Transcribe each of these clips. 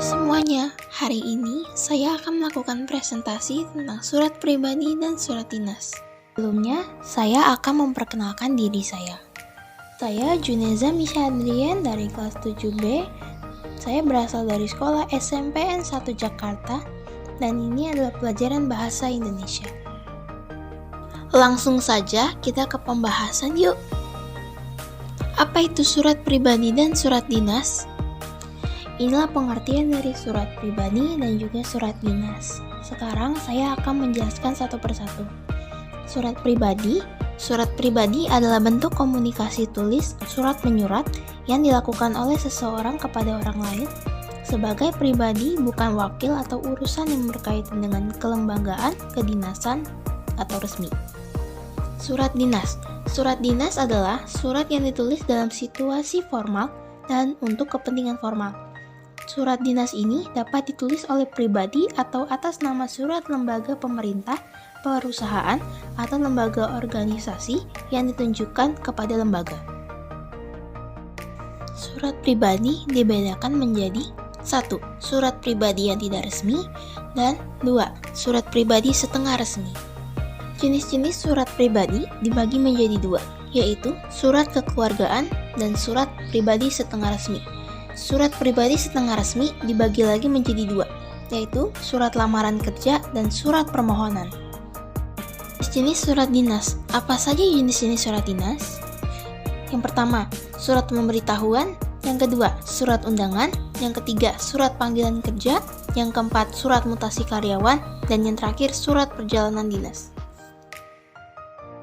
Semuanya, hari ini saya akan melakukan presentasi tentang surat pribadi dan surat dinas. Sebelumnya, saya akan memperkenalkan diri saya. Saya Juneza Misha Adrian dari kelas 7B. Saya berasal dari sekolah SMPN 1 Jakarta dan ini adalah pelajaran bahasa Indonesia. Langsung saja kita ke pembahasan yuk. Apa itu surat pribadi dan surat dinas? Inilah pengertian dari surat pribadi dan juga surat dinas. Sekarang saya akan menjelaskan satu persatu. Surat pribadi adalah bentuk komunikasi tulis, surat menyurat yang dilakukan oleh seseorang kepada orang lain sebagai pribadi, bukan wakil atau urusan yang berkaitan dengan kelembagaan, kedinasan, atau resmi. Surat dinas adalah surat yang ditulis dalam situasi formal dan untuk kepentingan formal. Surat dinas ini dapat ditulis oleh pribadi atau atas nama surat lembaga pemerintah, perusahaan, atau lembaga organisasi yang ditunjukkan kepada lembaga. Surat pribadi dibedakan menjadi 1. Surat pribadi yang tidak resmi dan 2. Surat pribadi setengah resmi. Jenis-jenis surat pribadi dibagi menjadi 2, yaitu surat kekeluargaan dan surat pribadi setengah resmi. Surat pribadi setengah resmi dibagi lagi menjadi 2, yaitu surat lamaran kerja dan surat permohonan. Jenis surat dinas. Apa saja jenis-jenis surat dinas? Yang pertama, surat pemberitahuan. Yang kedua, surat undangan. Yang ketiga, surat panggilan kerja. Yang keempat, surat mutasi karyawan. Dan yang terakhir, surat perjalanan dinas.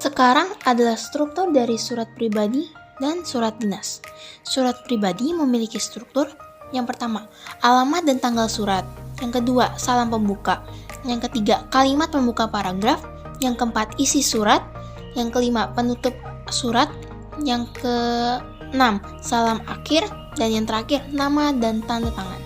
Sekarang adalah struktur dari surat pribadi dan surat dinas. Surat pribadi memiliki struktur. Yang pertama, alamat dan tanggal surat. Yang kedua, salam pembuka. Yang ketiga, kalimat pembuka paragraf. Yang keempat, isi surat. Yang kelima, penutup surat. Yang keenam, salam akhir. Dan yang terakhir, nama dan tanda tangan.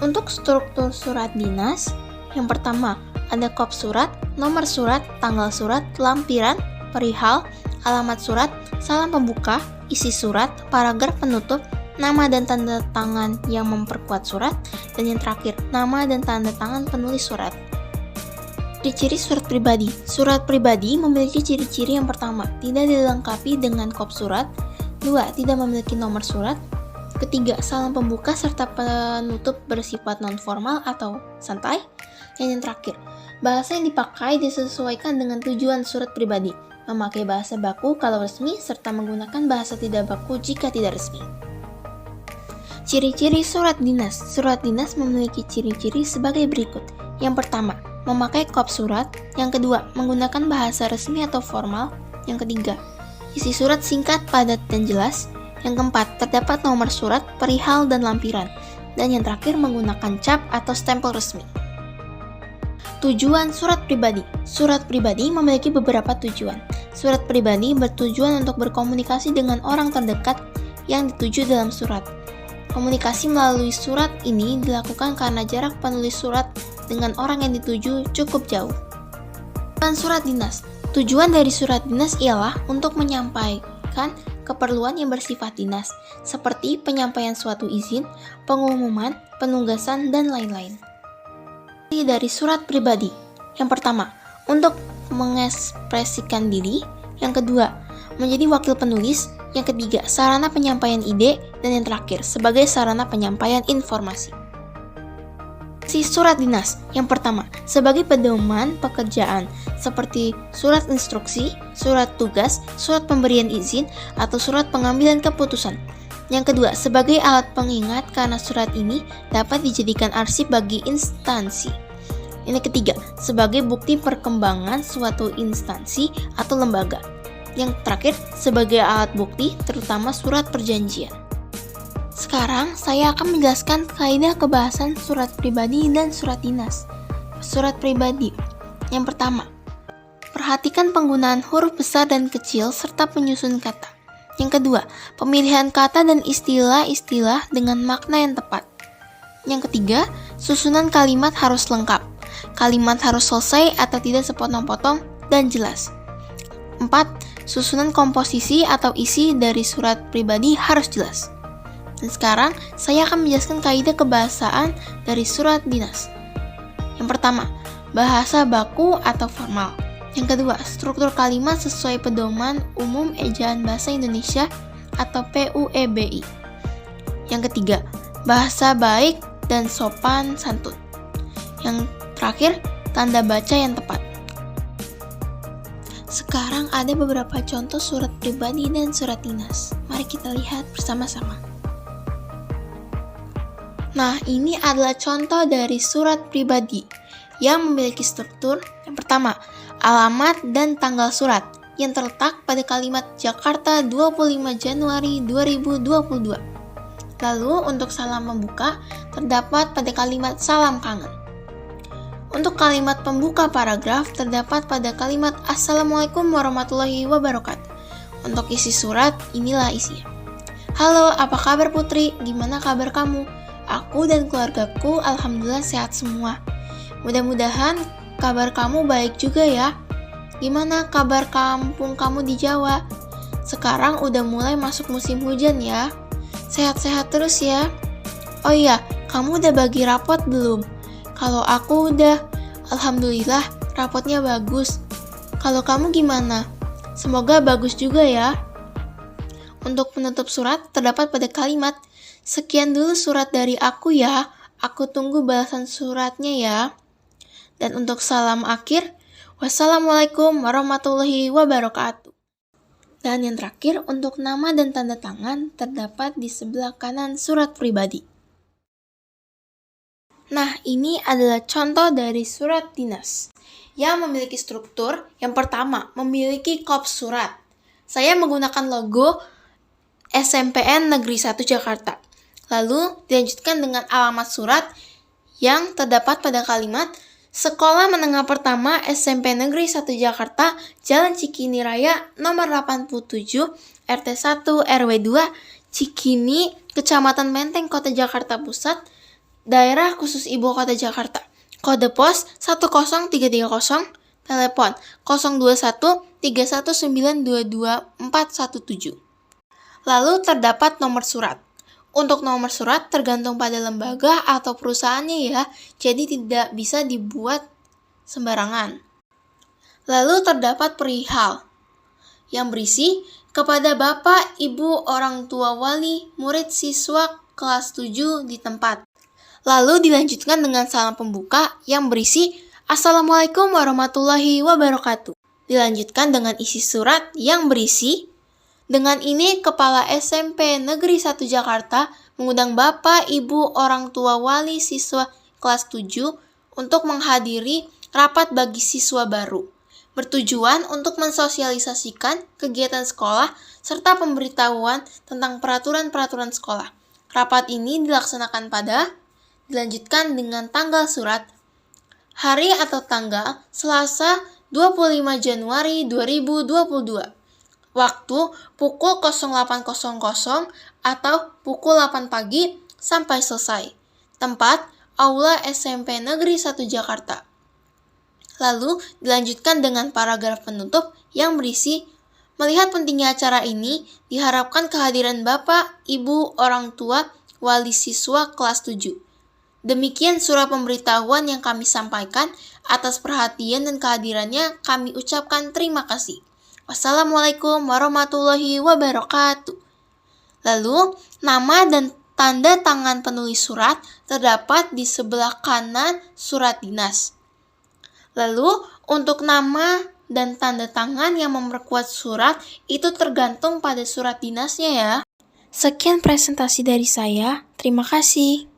Untuk struktur surat dinas, yang pertama, ada kop surat, nomor surat, tanggal surat, lampiran, perihal, alamat surat, salam pembuka, isi surat, paragraf penutup, nama dan tanda tangan yang memperkuat surat, dan yang terakhir, nama dan tanda tangan penulis surat. Ciri-ciri surat pribadi. Surat pribadi memiliki ciri-ciri yang pertama, tidak dilengkapi dengan kop surat. 2. Tidak memiliki nomor surat. Ketiga, salam pembuka serta penutup bersifat non-formal atau santai. Dan yang terakhir, bahasa yang dipakai disesuaikan dengan tujuan surat pribadi, memakai bahasa baku kalau resmi, serta menggunakan bahasa tidak baku jika tidak resmi. Ciri-ciri surat dinas. Surat dinas memiliki ciri-ciri sebagai berikut. Yang pertama, memakai kop surat. Yang kedua, menggunakan bahasa resmi atau formal. Yang ketiga, isi surat singkat, padat, dan jelas. Yang keempat, terdapat nomor surat, perihal, dan lampiran. Dan yang terakhir, menggunakan cap atau stempel resmi. Tujuan surat pribadi. Surat pribadi memiliki beberapa tujuan. Surat pribadi bertujuan untuk berkomunikasi dengan orang terdekat yang dituju dalam surat. Komunikasi melalui surat ini dilakukan karena jarak penulis surat dengan orang yang dituju cukup jauh. Dan surat dinas. Tujuan dari surat dinas ialah untuk menyampaikan keperluan yang bersifat dinas, seperti penyampaian suatu izin, pengumuman, penugasan, dan lain-lain. Dari surat pribadi. Yang pertama, untuk mengekspresikan diri. Yang kedua, menjadi wakil penulis. Yang ketiga, sarana penyampaian ide. Dan yang terakhir, sebagai sarana penyampaian informasi. Surat dinas. Yang pertama, sebagai pedoman pekerjaan, seperti surat instruksi, surat tugas, surat pemberian izin, atau surat pengambilan keputusan. Yang kedua, sebagai alat pengingat karena surat ini dapat dijadikan arsip bagi instansi. Yang ketiga, sebagai bukti perkembangan suatu instansi atau lembaga. Yang terakhir, sebagai alat bukti terutama surat perjanjian. Sekarang, saya akan menjelaskan kaidah kebahasan surat pribadi dan surat dinas. Surat pribadi. Yang pertama, perhatikan penggunaan huruf besar dan kecil serta penyusun kata. Yang kedua, pemilihan kata dan istilah-istilah dengan makna yang tepat. Yang ketiga, susunan kalimat harus lengkap. Kalimat harus selesai atau tidak sepotong-potong dan jelas. 4. Susunan komposisi atau isi dari surat pribadi harus jelas. Dan sekarang, saya akan menjelaskan kaidah kebahasaan dari surat dinas. Yang pertama, bahasa baku atau formal. Yang kedua, struktur kalimat sesuai pedoman umum ejaan bahasa Indonesia atau PUEBI. Yang ketiga, bahasa baik dan sopan santun. Yang terakhir, tanda baca yang tepat. Sekarang ada beberapa contoh surat pribadi dan surat dinas. Mari kita lihat bersama-sama. Nah, ini adalah contoh dari surat pribadi yang memiliki struktur. Yang pertama, alamat dan tanggal surat yang terletak pada kalimat Jakarta 25 Januari 2022. Lalu untuk salam pembuka terdapat pada kalimat salam kangen. Untuk kalimat pembuka paragraf terdapat pada kalimat Assalamualaikum warahmatullahi wabarakatuh. Untuk isi surat, inilah isinya. Halo, apa kabar Putri? Gimana kabar kamu? Aku dan keluargaku alhamdulillah sehat semua. Mudah-mudahan kabar kamu baik juga ya. Gimana kabar kampung kamu di Jawa? Sekarang udah mulai masuk musim hujan ya. Sehat-sehat terus ya. Oh iya, kamu udah bagi rapot belum? Kalau aku udah, alhamdulillah rapotnya bagus. Kalau kamu gimana? Semoga bagus juga ya. Untuk penutup surat terdapat pada kalimat, sekian dulu surat dari aku ya, aku tunggu balasan suratnya ya. Dan untuk salam akhir, wassalamualaikum warahmatullahi wabarakatuh. Dan yang terakhir, untuk nama dan tanda tangan terdapat di sebelah kanan surat pribadi. Nah, ini adalah contoh dari surat dinas yang memiliki struktur. Yang pertama, memiliki kop surat. Saya menggunakan logo SMPN Negeri 1 Jakarta. Lalu dilanjutkan dengan alamat surat yang terdapat pada kalimat Sekolah Menengah Pertama SMP Negeri 1 Jakarta, Jalan Cikini Raya, nomor 87, RT 1 RW 2, Cikini, Kecamatan Menteng, Kota Jakarta Pusat, Daerah Khusus Ibu Kota Jakarta. Kode pos 10330, telepon 021 319 22417. Lalu terdapat nomor surat. Untuk nomor surat tergantung pada lembaga atau perusahaannya ya, jadi tidak bisa dibuat sembarangan. Lalu terdapat perihal yang berisi kepada Bapak, Ibu, orang tua, wali, murid, siswa kelas 7 di tempat. Lalu dilanjutkan dengan salam pembuka yang berisi Assalamualaikum warahmatullahi wabarakatuh. Dilanjutkan dengan isi surat yang berisi dengan ini Kepala SMP Negeri 1 Jakarta mengundang Bapak, Ibu, orang tua, wali, siswa kelas 7 untuk menghadiri rapat bagi siswa baru. Bertujuan untuk mensosialisasikan kegiatan sekolah serta pemberitahuan tentang peraturan-peraturan sekolah. Rapat ini dilanjutkan dengan tanggal surat, hari atau tanggal Selasa 25 Januari 2022. Waktu pukul 08.00 atau pukul 8 pagi sampai selesai. Tempat Aula SMP Negeri 1 Jakarta. Lalu dilanjutkan dengan paragraf penutup yang berisi, melihat pentingnya acara ini, diharapkan kehadiran Bapak, Ibu, orang tua, wali siswa kelas 7. Demikian surat pemberitahuan yang kami sampaikan. Atas perhatian dan kehadirannya kami ucapkan terima kasih. Wassalamualaikum warahmatullahi wabarakatuh. Lalu, nama dan tanda tangan penulis surat terdapat di sebelah kanan surat dinas. Lalu, untuk nama dan tanda tangan yang memperkuat surat itu tergantung pada surat dinasnya ya. Sekian presentasi dari saya. Terima kasih.